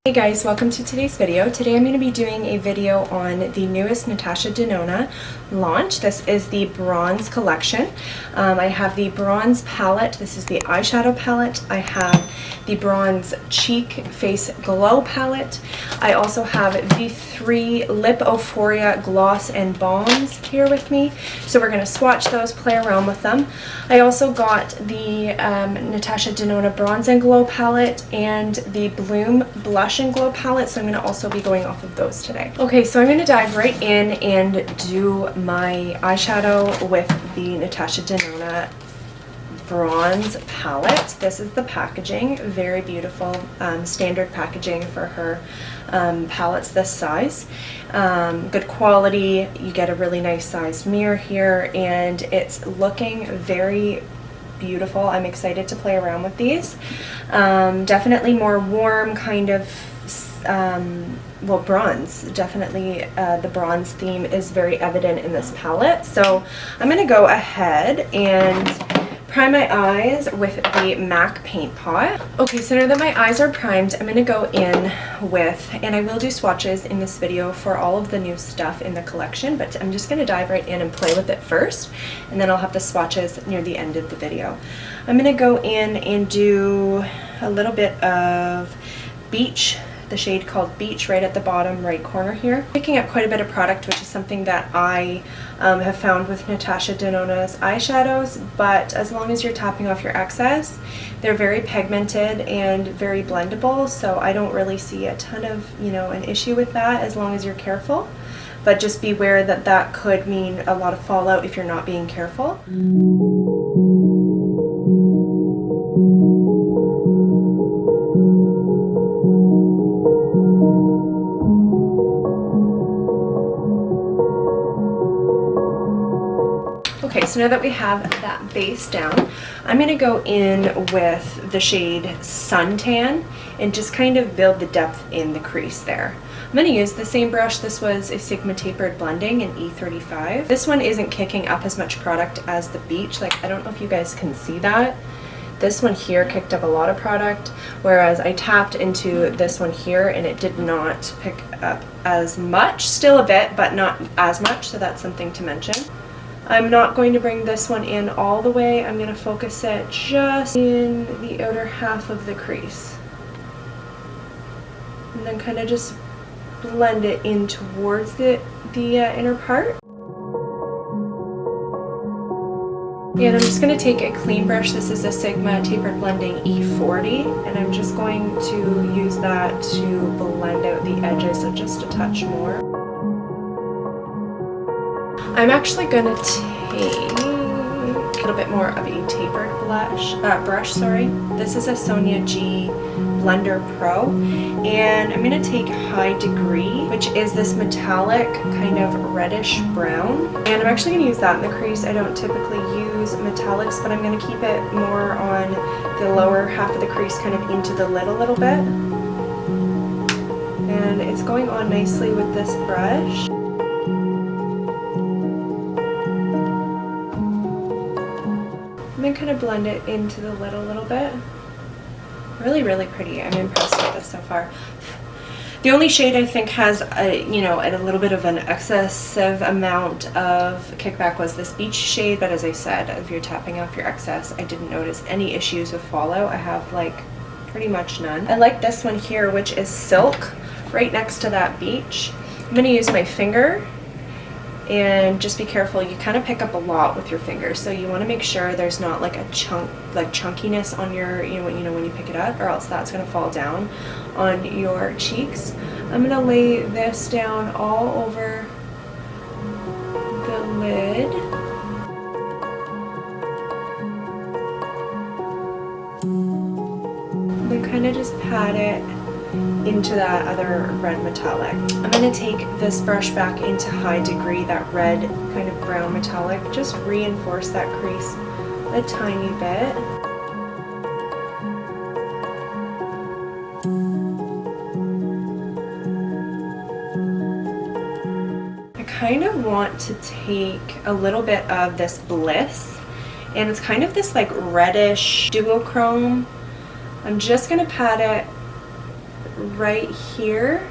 Hey guys, welcome to today's video. Today I'm going to be doing a video on the newest Natasha Denona launch. This is the bronze collection. I have the bronze palette. This is the eyeshadow palette. I have the bronze cheek face glow palette. I also have the 3 Lip Euphoria gloss and balms here with me. So we're going to swatch those, play around with them. I also got the Natasha Denona bronze and glow palette and the Bloom blush and glow palette, so I'm going to also be going off of those today. Okay, so I'm going to dive right in and do my eyeshadow with the Natasha Denona bronze palette. This is the packaging, very beautiful, standard packaging for her palettes this size. Good quality. You get a really nice sized mirror here, and it's looking very beautiful. I'm excited to play around with these. Definitely more warm kind of well, bronze. Definitely the bronze theme is very evident in this palette. So I'm going to go ahead and prime my eyes with the MAC paint pot. Okay, so now that my eyes are primed, I'm going to go in with, and I will do swatches in this video for all of the new stuff in the collection, but I'm just going to dive right in and play with it first, and then I'll have the swatches near the end of the video. I'm going to go in and do a little bit of Beach, the shade called Beach, right at the bottom right corner here. Picking up quite a bit of product, which is something that I have found with Natasha Denona's eyeshadows, but as long as you're tapping off your excess, they're very pigmented and very blendable, so I don't really see a ton of, an issue with that as long as you're careful. But just beware that that could mean a lot of fallout if you're not being careful. Okay, so now that we have that base down, I'm going to go in with the shade Suntan and just kind of build the depth in the crease there. I'm going to use the same brush. This was a Sigma Tapered Blending in E35. This one isn't kicking up as much product as the Beach. Like, I don't know if you guys can see that. This one here kicked up a lot of product, whereas I tapped into this one here and it did not pick up as much. Still a bit, but not as much, so that's something to mention. I'm not going to bring this one in all the way. I'm going to focus it just in the outer half of the crease. And then kind of just blend it in towards the inner part. And I'm just going to take a clean brush. This is a Sigma Tapered Blending E40, and I'm just going to use that to blend out the edges just a touch more. I'm actually going to take a little bit more of a tapered brush. This is a Sonia G Blender Pro, and I'm going to take High Degree, which is this metallic kind of reddish brown, and I'm actually going to use that in the crease. I don't typically use metallics, but I'm going to keep it more on the lower half of the crease, kind of into the lid a little bit, and it's going on nicely with this brush. And then kind of blend it into the lid a little bit. Really, really pretty. I'm impressed with this so far. The only shade I think has a little bit of an excessive amount of kickback was this Beach shade, but as I said, if you're tapping off your excess, I didn't notice any issues with fallout. I have like pretty much none. I like this one here, which is Silk, right next to that Beach. I'm going to use my finger. And just be careful, you kind of pick up a lot with your fingers, so you want to make sure there's not like a chunkiness on your, when you pick it up, or else that's going to fall down on your cheeks. I'm going to lay this down all over the lid. And then kind of just pat it into that other red metallic. I'm going to take this brush back into High Degree, that red kind of brown metallic, just reinforce that crease a tiny bit. I kind of want to take a little bit of this Bliss, and it's kind of this like reddish duochrome. I'm just going to pat it right here.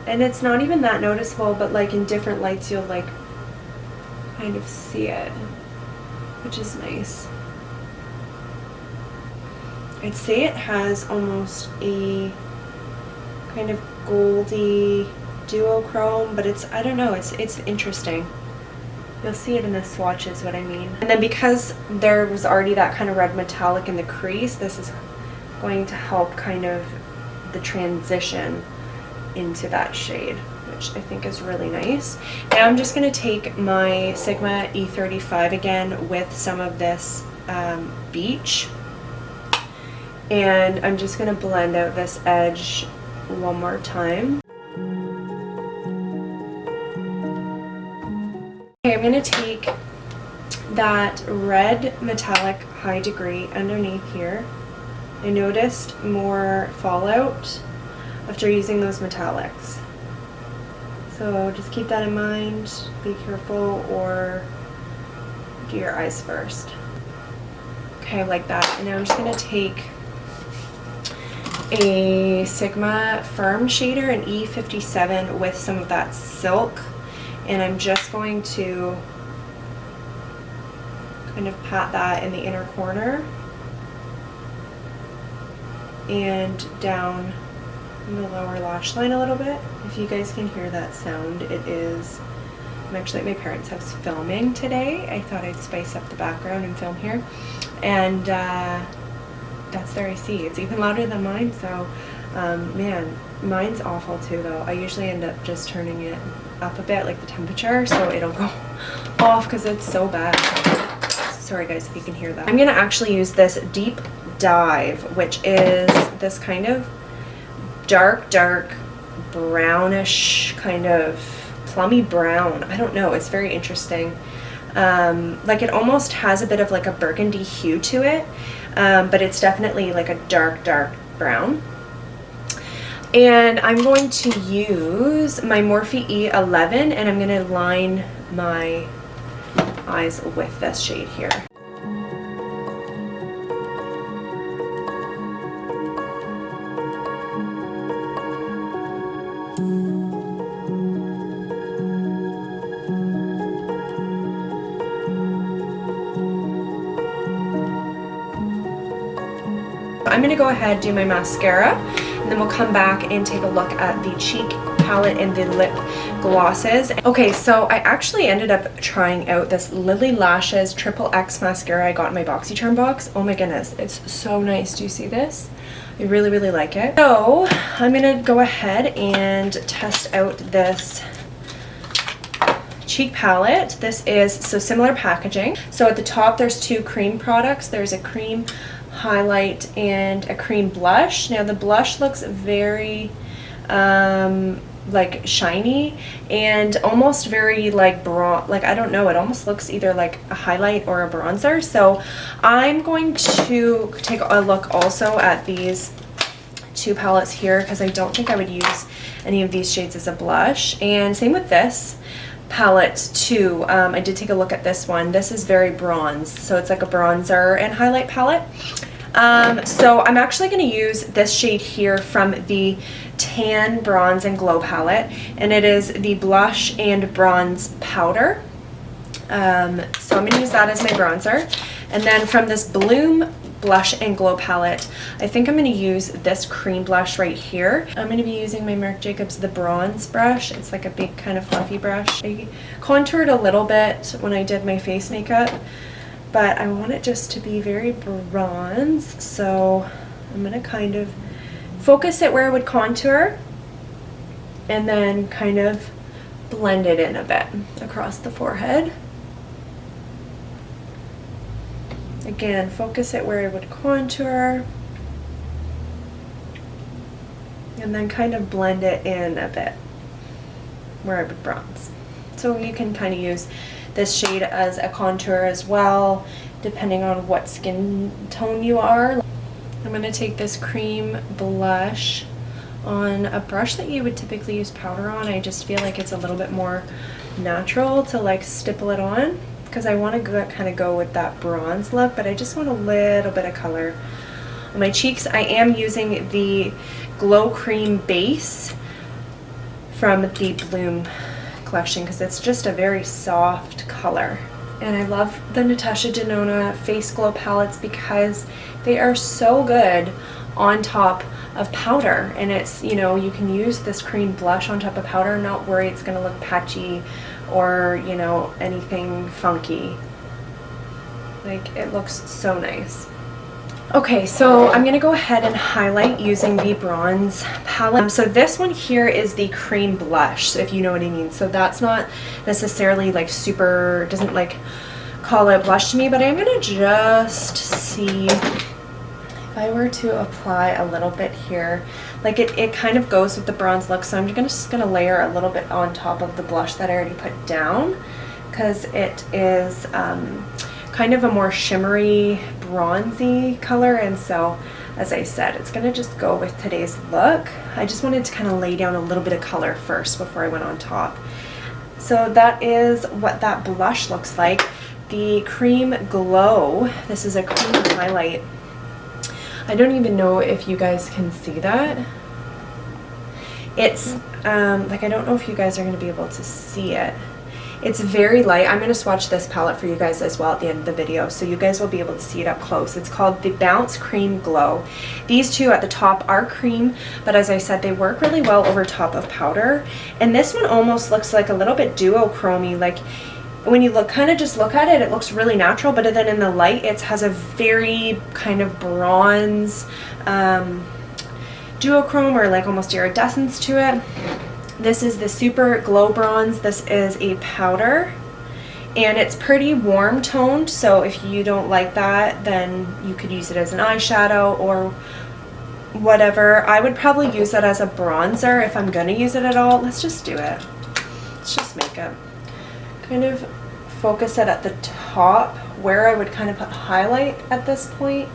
And it's not even that noticeable, but like in different lights you'll like kind of see it, which is nice. I'd say it has almost a kind of goldy duochrome, but it's, I don't know, it's interesting. You'll see it in the swatches what I mean. And then because there was already that kind of red metallic in the crease, this is going to help kind of the transition into that shade, which I think is really nice. Now I'm just going to take my Sigma E35 again with some of this beach, and I'm just going to blend out this edge one more time. Okay, I'm going to take that red metallic high degree underneath here. I noticed more fallout after using those metallics. So just keep that in mind, be careful, or do your eyes first. Okay, like that. And now I'm just going to take a Sigma Firm shader, an E57, with some of that silk, and I'm just going to kind of pat that in the inner corner and down in the lower lash line a little bit. If you guys can hear that sound, it is, I'm actually at my parents' house filming today. I thought I'd spice up the background and film here, and that's their AC. It's even louder than mine, so man, mine's awful too though. I usually end up just turning it up a bit, like the temperature, so it'll go off because it's so bad. Sorry guys if you can hear that. I'm gonna actually use this Deep Dive, which is this kind of dark brownish, kind of plummy brown. I don't know, it's very interesting. Like it almost has a bit of like a burgundy hue to it, but it's definitely like a dark brown. And I'm going to use my Morphe E11, and I'm going to line my eyes with this shade here. I'm going to go ahead and do my mascara, and then we'll come back and take a look at the cheek palette and the lip glosses. Okay, so I actually ended up trying out this Lily Lashes Triple X mascara I got in my BoxyCharm box. Oh my goodness, it's so nice. Do you see this? I really like it. So I'm going to go ahead and test out this cheek palette. This is so similar packaging. So at the top there's two cream products. There's a cream highlight and a cream blush. Now the blush looks very like shiny and almost very like like I don't know, it almost looks either like a highlight or a bronzer. So I'm going to take a look also at these two palettes here, because I don't think I would use any of these shades as a blush. And same with this palette too. I did take a look at this one. This is very bronze, so it's like a bronzer and highlight palette. So I'm actually going to use this shade here from the Tan Bronze and Glow palette, and it is the blush and bronze powder. So I'm going to use that as my bronzer. And then from this Bloom Blush and Glow palette, I think I'm going to use this cream blush right here. I'm going to be using my Marc Jacobs The Bronze brush. It's like a big kind of fluffy brush. I contoured a little bit when I did my face makeup, but I want it just to be very bronze, so I'm going to kind of focus it where I would contour and then kind of blend it in a bit across the forehead. Again, focus it where I would contour and then kind of blend it in a bit where I would bronze. So you can kind of use this shade as a contour as well, depending on what skin tone you are. I'm going to take this cream blush on a brush that you would typically use powder on. I just feel like it's a little bit more natural to like stipple it on, because I want to kind of go with that bronze look, but I just want a little bit of color On my cheeks, I am using the Glow Cream base from the Bloom collection because it's just a very soft color. And I love the Natasha Denona Face Glow palettes because they are so good on top of powder. And it's, you know, you can use this cream blush on top of powder and not worry it's going to look patchy or, you know, anything funky. Like, it looks so nice. Okay, so I'm going to go ahead and highlight using the bronze palette. So this one here is the cream blush, if you know what I mean. So that's not necessarily like super, doesn't like call out blush to me, but I'm going to just see if I were to apply a little bit here. Like it kind of goes with the bronze look, so I'm just going to layer a little bit on top of the blush that I already put down because it is kind of a more shimmery bronzy color, and so as I said, it's gonna just go with today's look. I just wanted to kind of lay down a little bit of color first before I went on top. So that is what that blush looks like. The Cream Glow, this is a cream highlight. I don't even know if you guys can see that. It's like, I don't know if you guys are going to be able to see it. It's very light. I'm going to swatch this palette for you guys as well at the end of the video, so you guys will be able to see it up close. It's called the Bounce Cream Glow. These two at the top are cream, but as I said, they work really well over top of powder. And this one almost looks like a little bit duochrome-y. Like when you kind of just look at it, it looks really natural, but then in the light, it has a very kind of bronze duochrome or like almost iridescence to it. This is the Super Glow Bronze. This is a powder and it's pretty warm toned, so if you don't like that, then you could use it as an eyeshadow or whatever. I would probably use that as a bronzer if I'm gonna use it at all. Let's just do it. It's just makeup. Kind of focus it at the top where I would kind of put highlight at this point.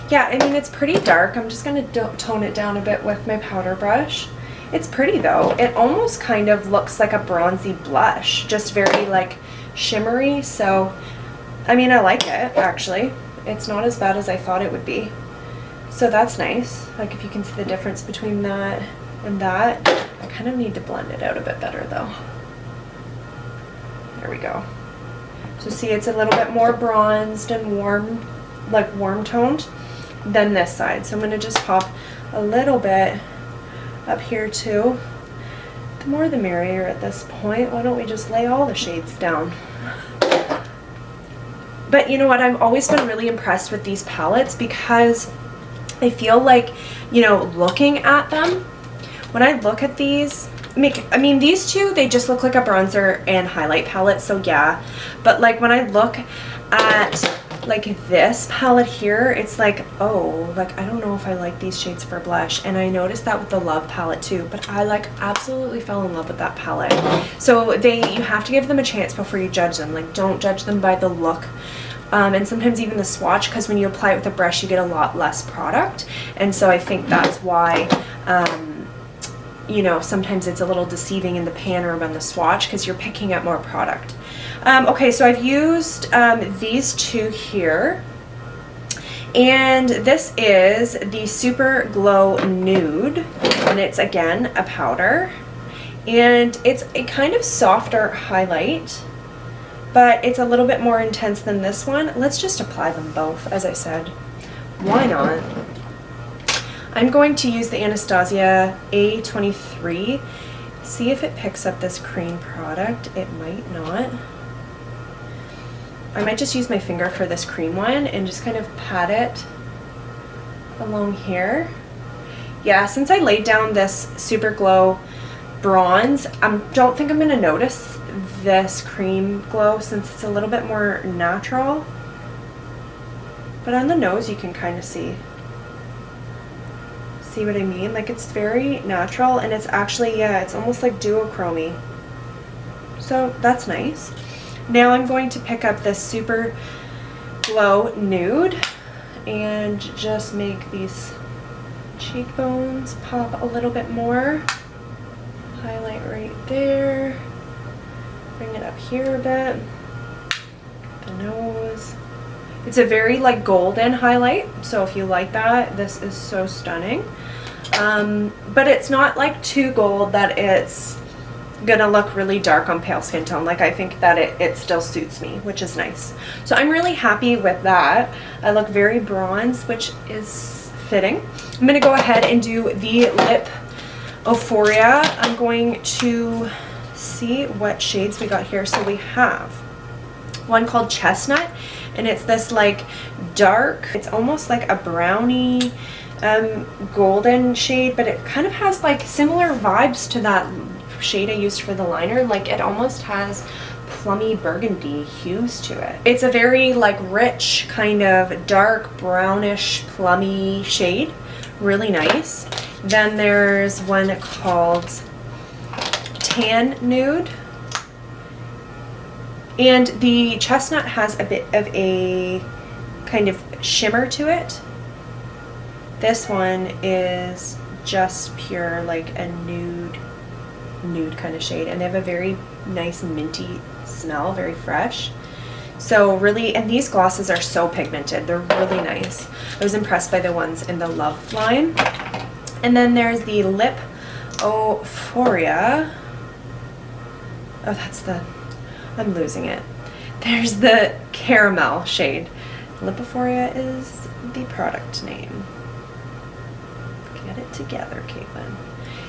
Yeah, I mean, it's pretty dark. I'm just gonna tone it down a bit with my powder brush. It's pretty though. It almost kind of looks like a bronzy blush, just very like shimmery. So, I mean, I like it actually. It's not as bad as I thought it would be. So that's nice. Like if you can see the difference between that and that. I kind of need to blend it out a bit better though. There we go. So see, it's a little bit more bronzed and warm, like warm toned than this side. So I'm going to just pop a little bit up here too. The more the merrier at this point. Why don't we just lay all the shades down? But you know what, I've always been really impressed with these palettes because I feel like, you know, looking at them, when I look at these, I mean, these two, they just look like a bronzer and highlight palette, so yeah. But like when I look at like this palette here, it's like, oh, like I don't know if I like these shades for blush. And I noticed that with the Love palette too, but I like absolutely fell in love with that palette. So you have to give them a chance before you judge them. Like don't judge them by the look. And sometimes even the swatch, because when you apply it with a brush you get a lot less product, and so I think that's why you know, sometimes it's a little deceiving in the pan or on the swatch because you're picking up more product. Okay, so I've used these two here, and this is the Super Glow Nude, and it's again a powder, and it's a kind of softer highlight, but it's a little bit more intense than this one. Let's just apply them both, as I said. Why not? I'm going to use the Anastasia A23. See if it picks up this cream product. It might not. I might just use my finger for this cream one and just kind of pat it along here. Yeah, since I laid down this Super Glow Bronze, I don't think I'm going to notice this cream glow since it's a little bit more natural. But on the nose you can kind of see what I mean? Like it's very natural, and it's actually, yeah, it's almost like duochrome-y. So that's nice. Now I'm going to pick up this Super Glow Nude and just make these cheekbones pop a little bit more. Highlight right there. Bring it up here a bit. The nose. It's a very like golden highlight, so if you like that, this is so stunning. But it's not like too gold that it's gonna look really dark on pale skin tone. Like I think that it still suits me, which is nice. So I'm really happy with that. I look very bronze, which is fitting. I'm gonna go ahead and do the lip Euphoria. I'm going to see what shades we got here. So we have one called Chestnut, and it's this like dark, it's almost like a brownie golden shade, but it kind of has like similar vibes to that shade I used for the liner. Like it almost has plummy burgundy hues to it. It's a very like rich kind of dark brownish plummy shade, really nice. Then there's one called Tan Nude, and the Chestnut has a bit of a kind of shimmer to it. This one is just pure like a nude kind of shade, and they have a very nice minty smell, very fresh. So really, and these glosses are so pigmented, they're really nice. I was impressed by the ones in the Love line. And then there's the Lip Euphoria. Oh, that's the, I'm losing it. There's the Caramel shade. Lip Euphoria is the product name. Get it together, Caitlin.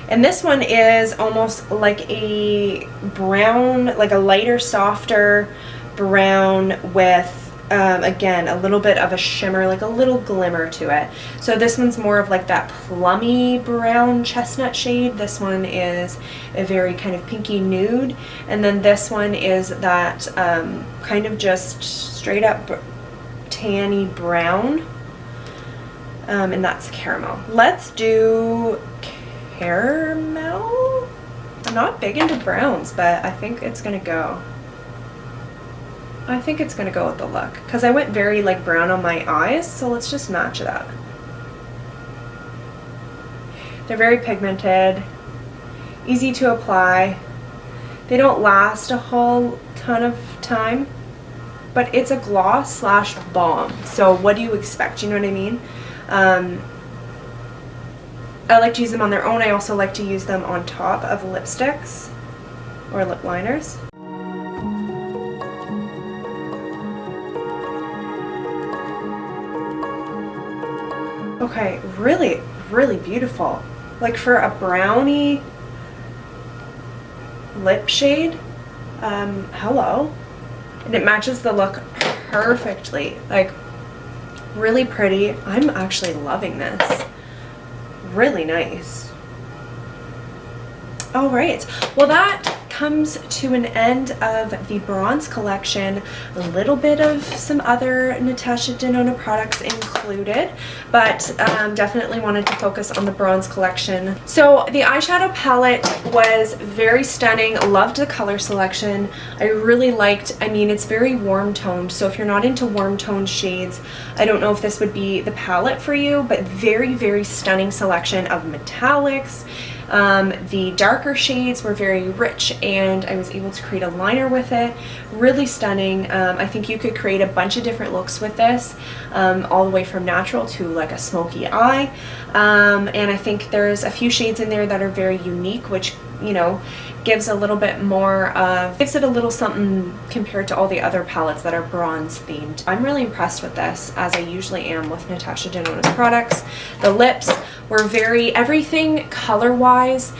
And this one is almost like a brown, like a lighter, softer brown with, again, a little bit of a shimmer, like a little glimmer to it. So this one's more of like that plummy brown chestnut shade. This one is a very kind of pinky nude. And then this one is that kind of just straight up tanny brown. And that's Caramel. Let's do Caramel. I'm not big into browns, but I think it's gonna go. I think it's gonna go with the look because I went very like brown on my eyes, so let's just match it up. They're very pigmented, easy to apply. They don't last a whole ton of time, but it's a gloss slash balm. So what do you expect? You know what I mean? I like to use them on their own. I also like to use them on top of lipsticks or lip liners. Okay, really, really beautiful. Like for a brownie lip shade, hello. And it matches the look perfectly. Like really pretty. I'm actually loving this. Really nice. All right, well that comes to an end of the bronze collection. A little bit of some other Natasha Denona products included, but definitely wanted to focus on the bronze collection. So the eyeshadow palette was very stunning. Loved the color selection. I really liked, I mean, it's very warm toned, so if you're not into warm toned shades, I don't know if this would be the palette for you, but very, very stunning selection of metallics. The darker shades were very rich, and I was able to create a liner with it. Really stunning. I think you could create a bunch of different looks with this, all the way from natural to like a smoky eye. And I think there's a few shades in there that are very unique, which, you know, gives a little bit more of, gives it a little something compared to all the other palettes that are bronze themed. I'm really impressed with this, as I usually am with Natasha Denona's products. The lips were very, everything color wise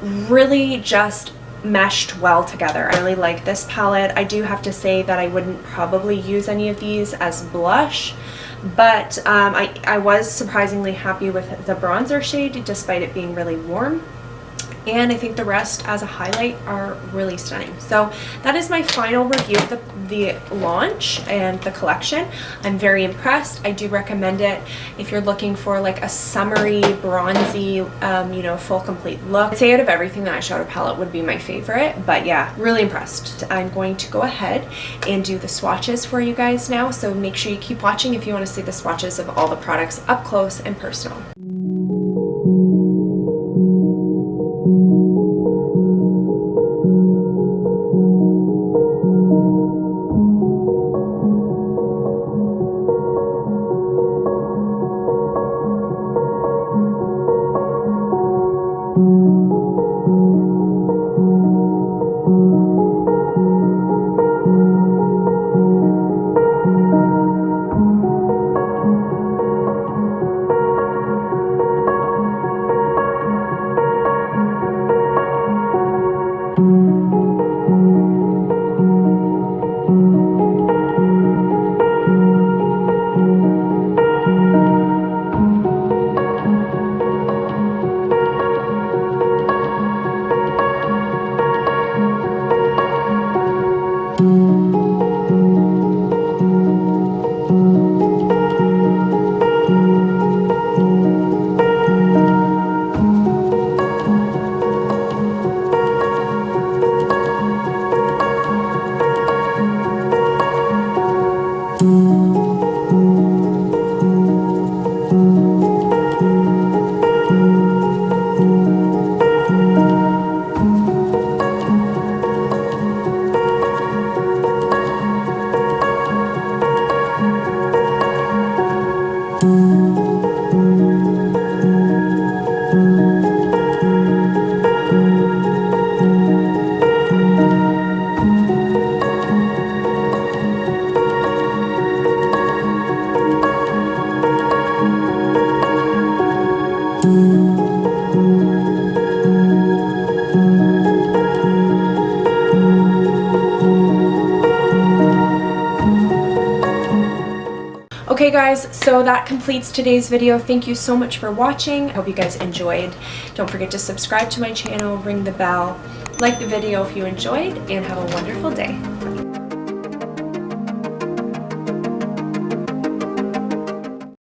really just meshed well together. I really like this palette. I do have to say that I wouldn't probably use any of these as blush, but I was surprisingly happy with the bronzer shade despite it being really warm. And I think the rest as a highlight are really stunning. So that is my final review of the launch and the collection. I'm very impressed. I do recommend it if you're looking for like a summery, bronzy, you know, full complete look. I'd say out of everything, the eyeshadow palette would be my favorite, but yeah, really impressed. I'm going to go ahead and do the swatches for you guys now. So make sure you keep watching if you want to see the swatches of all the products up close and personal. Okay guys, so that completes today's video. Thank you so much for watching. I hope you guys enjoyed. Don't forget to subscribe to my channel, ring the bell, like the video if you enjoyed, and have a wonderful day. Bye.